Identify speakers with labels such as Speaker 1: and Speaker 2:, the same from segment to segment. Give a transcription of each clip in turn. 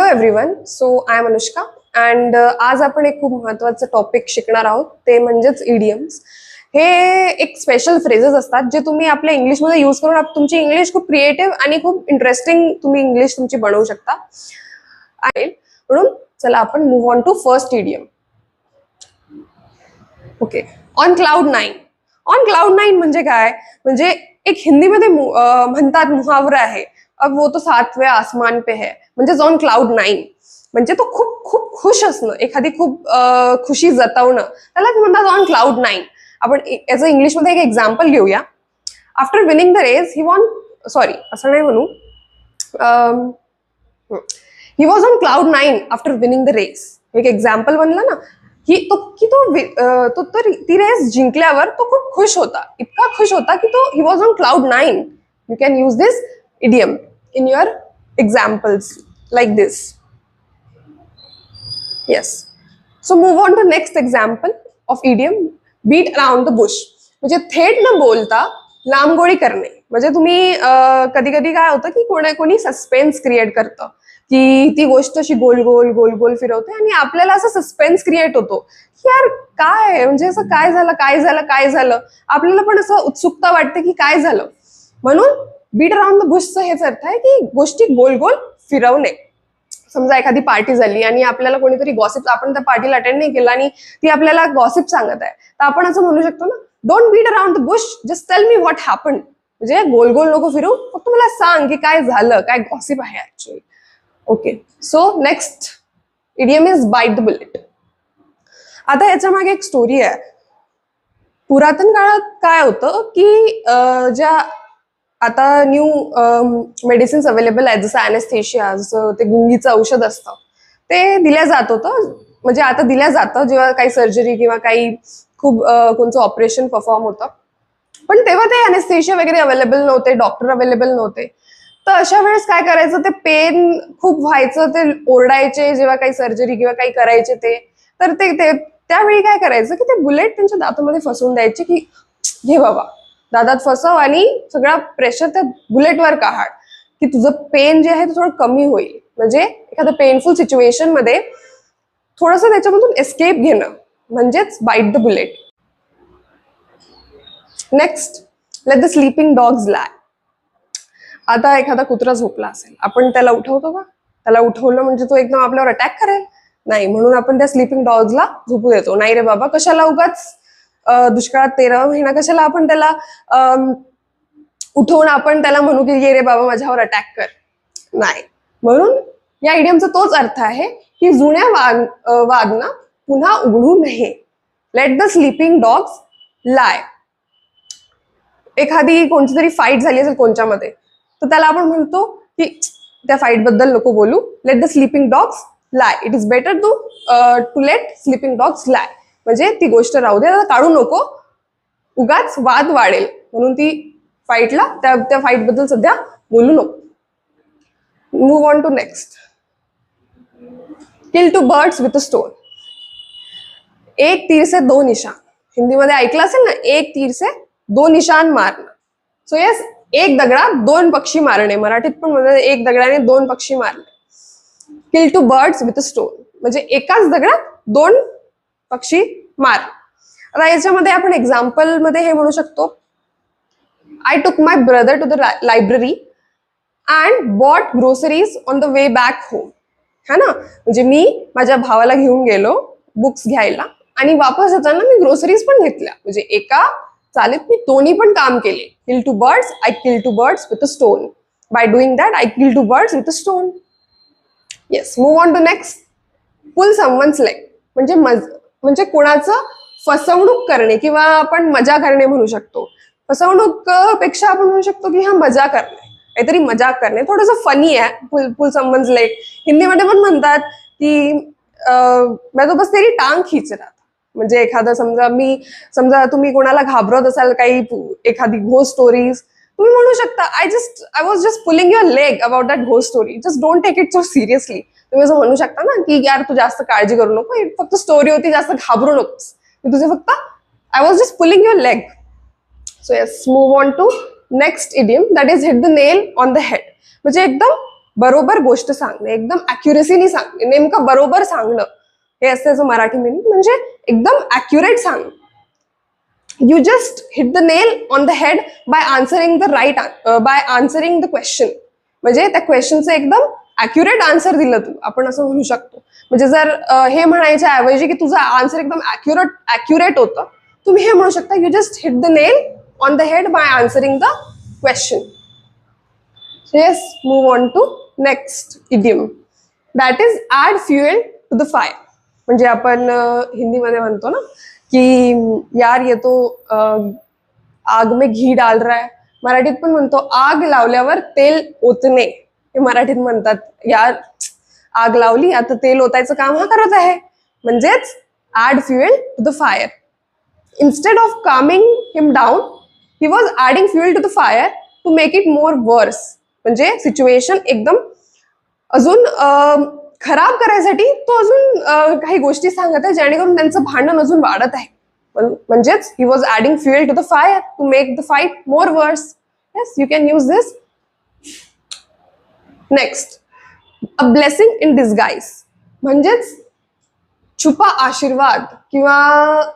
Speaker 1: Hello everyone. So I am Anushka and आज आपण एक खूप महत्त्वाचं टॉपिक शिकणार आहोत, ते म्हणजेच इडियम्स. हे एक स्पेशल फ्रेजेस असतात जे तुम्ही आपल्या इंग्लिशमध्ये यूज करून तुमची इंग्लिश खूप क्रिएटिव्ह आणि खूप इंटरेस्टिंग तुम्ही इंग्लिश तुमची बनवू शकता. म्हणून चला आपण move on to first idiom. Okay, on cloud nine. On cloud nine म्हणजे काय? म्हणजे एक हिंदीमध्ये म्हणतात, मुहावरा आहे, अब वो तो सातवें आसमान पे है. म्हणजे ऑन क्लाउड नाईन म्हणजे तो खूप खूप खुश असणं, एखादी खूप खुशी जतवणं, त्यालाच म्हणतात ऑन क्लाउड नाईन. आपण याचं इंग्लिशमध्ये एक एक्झाम्पल घेऊया. After winning the race he won, sorry असं नाही म्हणू, he was on cloud nine after winning the race. एक एक्झाम्पल बनलं ना की ती रेस जिंकल्यावर तो खूप खुश होता, इतका खुश होता की तो ही was on cloud nine. You can use this idiom in your examples like this. Yes. So move on to next example of idiom, beat around the bush. म्हणजे थेट न बोलता लांबगोळी करणे. म्हणजे तुम्ही कधी कधी काय होतं की कोणी सस्पेन्स क्रिएट करतं की ती गोष्ट अशी गोल गोल गोल गोल फिरवते आणि आपल्याला असं सस्पेन्स क्रिएट होतो की यार काय, म्हणजे असं काय झालं काय झालं काय झालं, आपल्याला पण असं उत्सुकता वाटते की काय झालं. म्हणून बीट अराउंड द बुशचा हेच अर्थ आहे की गोष्टी गोल गोल फिरवणे. समजा एखादी पार्टी झाली आणि आपल्याला कोणीतरी गॉसिप, आपण त्या पार्टीला अटेंड नाही केला आणि ती आपल्याला गॉसिप सांगत आहे, तर आपण असं म्हणू शकतो ना, don't beat around the bush, just tell me what happen. म्हणजे गोल गोल नको फिरू, फक्त मला सांग की काय झालं, काय गॉसिप आहे actually. Okay, so next idiom is bite the bullet. आता याच्या मागे एक स्टोरी आहे. पुरातन काळात काय होतं की ज्या आता न्यू मेडिसिन्स अवेलेबल आहेत, जसं अॅनेस्थेशिया, जसं ते गुंगीचं औषध असतं, ते दिल्या जात होतं. म्हणजे आता दिल्या जातं जेव्हा काही सर्जरी किंवा काही खूप कोणतं ऑपरेशन परफॉर्म होतं. पण तेव्हा ते अॅनेस्थेशिया वगैरे अवेलेबल नव्हते, डॉक्टर अवेलेबल नव्हते. तर अशा वेळेस काय करायचं, ते पेन खूप व्हायचं, ते ओरडायचे जेव्हा काही सर्जरी किंवा काही करायचे ते. तर ते त्यावेळी काय करायचं की ते बुलेट त्यांच्या दातामध्ये फसवून द्यायचे की घे बाबा, दातात फसव आणि सगळा प्रेशर त्या बुलेटवर काढ की तुझं पेन जे आहे ते थोडं कमी होईल. म्हणजे एखाद्या पेनफुल सिच्युएशन मध्ये थोडंसं त्याच्यामधून एस्केप घेणं म्हणजेच bite the bullet. Next, let the sleeping dogs lie. आता एखादा कुत्रा झोपला असेल, आपण त्याला उठवतो का? त्याला उठवलं म्हणजे तो एकदम आपल्यावर अटॅक करेल? नाही, म्हणून आपण त्या स्लीपिंग डॉग्सला झोपू देतो. नाही रे बाबा, कशाला उगाच दुष्काळात 13 महिना कशाला आपण त्याला उठवून आपण त्याला म्हणू की ये रे बाबा माझ्यावर अटॅक कर. नाही, म्हणून या इडियमचा तोच अर्थ आहे की जुन्या वाघना पुन्हा उघडू नये. लेट द स्लीपिंग डॉग्स लाय. एखादी कोणती तरी फाईट झाली असेल कोणच्यामध्ये, तर त्याला आपण म्हणतो की त्या फाईट बद्दल नको बोलू, let the sleeping dogs lie. It is better to let sleeping dogs lie. म्हणजे ती गोष्ट राहू दे, काढू नको, उगाच वाद वाढेल, म्हणून ती फाईटला त्या फाईट बद्दल सध्या बोलू नको. Move on to next, kill two birds with a stone. एक तीर से दो निशान. हिंदीमध्ये ऐकलं असेल ना, एक तीर से दो निशान मारणं. सो येस, एक दगडात दोन पक्षी मारणे. मराठीत पण म्हणजे एक दगडाने दोन पक्षी मारणे. Kill two birds with a stone म्हणजे एकाच दगडात दोन पक्षी मार. आता याच्यामध्ये आपण एक्झाम्पल मध्ये हे म्हणू शकतो, I took my brother to the library and bought groceries on the way back home. है ना, म्हणजे मी माझ्या भावाला घेऊन गेलो बुक्स घ्यायला आणि वापस येताना मी ग्रोसरीज पण घेतल्या. म्हणजे एका चालेत मी दोन्ही पण काम केले. Kill two birds, I kill two birds with a stone. By doing that I kill two birds with a stone. Yes, move on to next, pull someone's leg. म्हणजे कोणाचं फसवणूक करणे किंवा आपण मजा करणे म्हणू शकतो. फसवणूक पेक्षा आपण म्हणू शकतो की हा मजा करणे, काहीतरी मजा करणे, थोडंसं फनी आहे. पुल समवन्स लेग हिंदीमध्ये पण म्हणतात की मैं तो बस तेरी टांग खींच रहा था. म्हणजे एखादं समजा तुम्ही कोणाला घाबरत असाल, काही एखादी घोस्ट स्टोरीज, तुम्ही म्हणू शकता I was just pulling your leg about that ghost story, just don't take it so seriously. तुम्ही असं म्हणू शकता ना की यार तू जास्त काळजी करू नको, फक्त स्टोरी होती, जास्त घाबरू नकोस, मी तुझे फक्त I was just pulling your leg. So yes, move on to next idiom, that is hit the nail on the head. म्हणजे एकदम बरोबर गोष्ट सांगणे, एकदम अॅक्युरेसीनी सांगणे, नेमकं बरोबर सांगणं, हे असतं त्याचं मराठी मिनिंग. म्हणजे एकदम अॅक्युरेट सांगणं. You just hit the nail on the head by answering the question. म्हणजे त्या क्वेश्चनचं एकदम अॅक्युरेट आन्सर दिलं तू, आपण असं म्हणू शकतो. म्हणजे जर हे म्हणायच्या ऐवजी की तुझं आन्सर एकदम अॅक्युरेट होतं, तुम्ही हे म्हणू शकता, you just hit the nail on the head by answering the question. Yes, move on to next idiom, that is add fuel to the fire. म्हणजे आपण हिंदीमध्ये म्हणतो ना की यार ये तो आग में घी डाल रहा है, मराठीत पण म्हणतो आग लावल्यावर तेल ओतणे, हे मराठीत म्हणतात. यार आग लावली, आता तेल ओतायचं काम हा करत आहे. म्हणजेच add fuel to the fire. Instead of calming him down, he was adding fuel to the fire to make it more worse. म्हणजे सिच्युएशन एकदम अजून खराब करायसाठी तो अजून काही गोष्टी सांगत आहे जेणेकरून त्यांचं भांडण अजून वाढत आहे. म्हणजेच he was adding fuel to the fire to make the fight more worse. Yes, you can use this. Next, a blessing in disguise. म्हणजेच छुपा आशीर्वाद, किंवा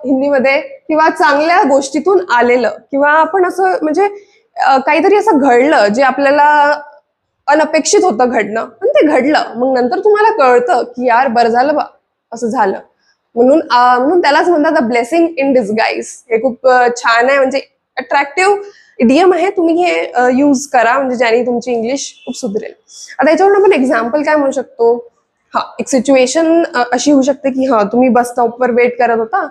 Speaker 1: हिंदीमध्ये किंवा चांगल्या गोष्टीतून आलेलं, किंवा आपण असं म्हणजे काहीतरी असं घडलं जे आपल्याला अनपेक्षित होतं घडणं, आणि ते घडलं, मग नंतर तुम्हाला कळतं की यार बरं झालं बा असं झालं. म्हणून त्यालाच म्हणतात द ब्लेसिंग इन डिस्गाईज. हे खूप छान आहे, म्हणजे अट्रॅक्टिव्ह इडियम आहे. तुम्ही हे यूज करा, म्हणजे ज्याने तुमची इंग्लिश खूप सुधरेल. आता याच्यावरून आपण एक्झाम्पल काय म्हणू शकतो? हा, एक सिच्युएशन अशी होऊ शकते की तुम्ही बस स्टॉपवर वेट करत होता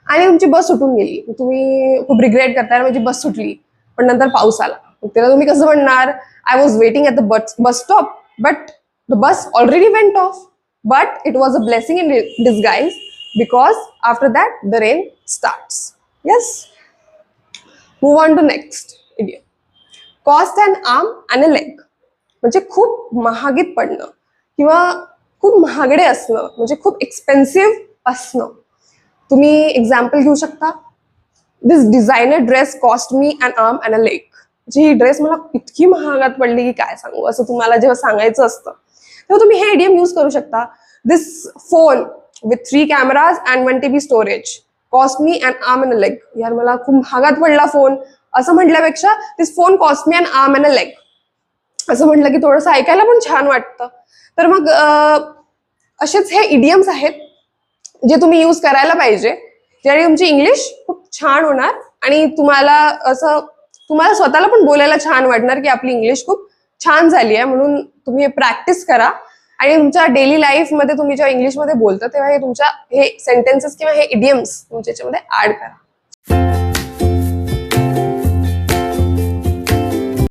Speaker 1: आणि तुमची बस सुटून गेली. तुम्ही खूप रिग्रेट करताय, माझी बस सुटली, पण नंतर पाऊस आला. त्याला तुम्ही कसं म्हणणार? I was waiting at the bus stop, but the bus already went off. But it was a blessing in disguise because after that the rain starts. Yes. Move on to next idiom. Cost an arm and a leg. म्हणजे खूप महागीत पडणं किंवा खूप महागडे असणं, म्हणजे खूप expensive असणं. तुम्ही एक्झाम्पल घेऊ शकता, this designer dress cost me an arm and a leg. ही ड्रेस मला इतकी महागात पडली की काय सांगू, असं तुम्हाला जेव्हा सांगायचं असतं तेव्हा तुम्ही हे इडियम यूज करू शकता. This phone with 3 cameras and 1 TB storage cost me an arm and a leg. यार मला खूप महागात पडला फोन, असं म्हटल्यापेक्षा this phone cost me an arm and a leg असं म्हटलं की थोडंसं ऐकायला पण छान वाटतं. तर मग असेच हे इडियम्स आहेत जे तुम्ही यूज करायला पाहिजे, ज्याने तुमची इंग्लिश खूप छान होणार आणि तुम्हाला स्वतःला पण बोलायला छान वाटणार की आपली इंग्लिश खूप छान झाली आहे. म्हणून तुम्ही हे प्रॅक्टिस करा आणि तुमच्या डेली लाईफमध्ये तुम्ही जेव्हा इंग्लिशमध्ये बोलता तेव्हा हे सेंटेन्सेस किंवा हे इडियम्स तुमच्या याच्यामध्ये ऍड करा.